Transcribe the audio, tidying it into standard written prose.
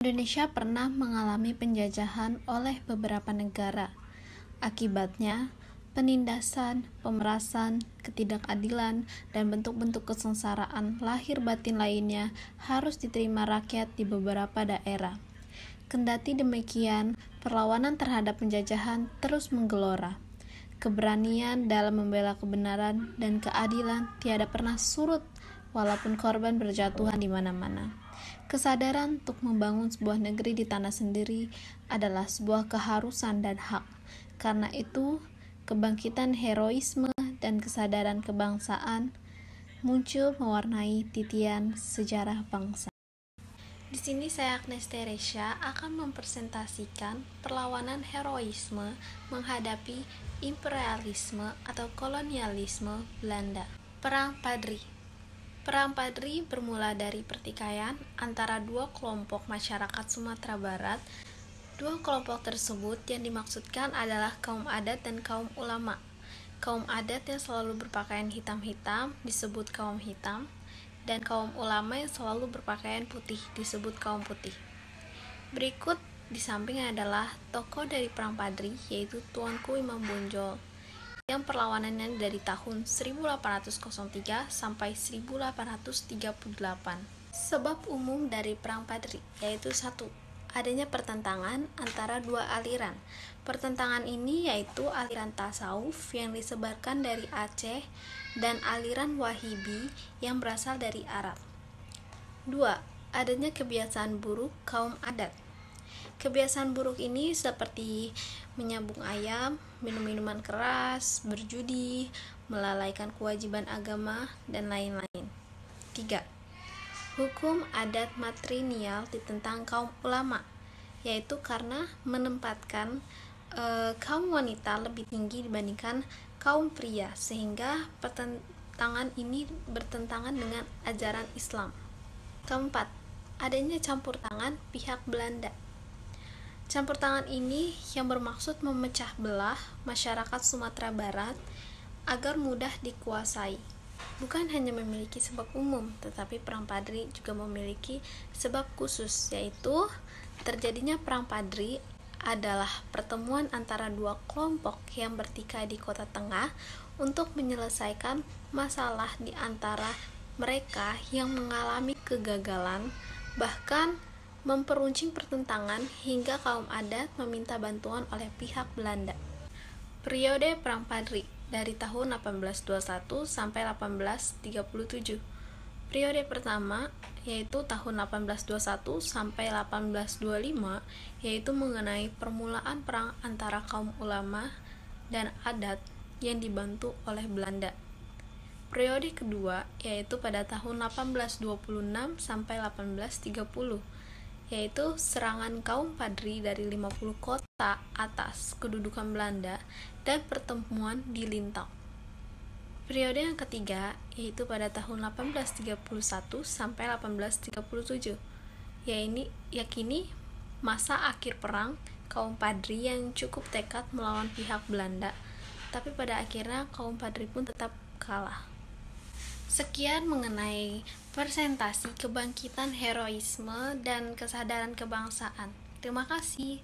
Indonesia pernah mengalami penjajahan oleh beberapa negara. Akibatnya, penindasan, pemerasan, ketidakadilan, dan bentuk-bentuk kesengsaraan lahir batin lainnya harus diterima rakyat di beberapa daerah. Kendati demikian, perlawanan terhadap penjajahan terus menggelora. Keberanian dalam membela kebenaran dan keadilan tiada pernah surut walaupun korban berjatuhan di mana-mana. Kesadaran untuk membangun sebuah negeri di tanah sendiri adalah sebuah keharusan dan hak. Karena itu, kebangkitan heroisme dan kesadaran kebangsaan muncul mewarnai titian sejarah bangsa. Di sini saya Agnes Teresia akan mempresentasikan perlawanan heroisme menghadapi imperialisme atau kolonialisme Belanda. Perang Padri. Perang Padri bermula dari pertikaian antara dua kelompok masyarakat Sumatera Barat. Dua kelompok tersebut yang dimaksudkan adalah kaum adat dan kaum ulama. Kaum adat yang selalu berpakaian hitam-hitam disebut kaum hitam, dan kaum ulama yang selalu berpakaian putih disebut kaum putih. Berikut di samping adalah tokoh dari Perang Padri, yaitu Tuanku Imam Bonjol, yang perlawanannya dari tahun 1803 sampai 1838. Sebab umum dari Perang Padri yaitu 1. Adanya pertentangan antara dua aliran. Pertentangan ini yaitu aliran tasawuf yang disebarkan dari Aceh dan aliran Wahibi yang berasal dari Arab. 2. Adanya kebiasaan buruk kaum adat. Kebiasaan buruk ini seperti menyambung ayam, minum minuman keras, berjudi, melalaikan kewajiban agama, dan lain-lain. 3. Hukum adat matrilineal ditentang kaum ulama, yaitu karena menempatkan kaum wanita lebih tinggi dibandingkan kaum pria, sehingga pertentangan ini bertentangan dengan ajaran Islam. Keempat, adanya campur tangan pihak Belanda. Campur tangan ini yang bermaksud memecah belah masyarakat Sumatera Barat agar mudah dikuasai. Bukan hanya memiliki sebab umum, tetapi Perang Padri juga memiliki sebab khusus, yaitu terjadinya Perang Padri adalah pertemuan antara dua kelompok yang bertikai di Kota Tengah untuk menyelesaikan masalah di antara mereka yang mengalami kegagalan, bahkan memperuncing pertentangan hingga kaum adat meminta bantuan oleh pihak Belanda. Periode Perang Padri dari tahun 1821 sampai 1837. Periode pertama yaitu tahun 1821 sampai 1825 yaitu mengenai permulaan perang antara kaum ulama dan adat yang dibantu oleh Belanda. Periode kedua yaitu pada tahun 1826 sampai 1830 yaitu serangan kaum Padri dari 50 kota atas kedudukan Belanda dan pertemuan di Lintau. Periode yang ketiga yaitu pada tahun 1831 sampai 1837, yakini masa akhir perang kaum Padri yang cukup tekad melawan pihak Belanda, tapi pada akhirnya kaum Padri pun tetap kalah. Sekian mengenai presentasi kebangkitan heroisme dan kesadaran kebangsaan. Terima kasih.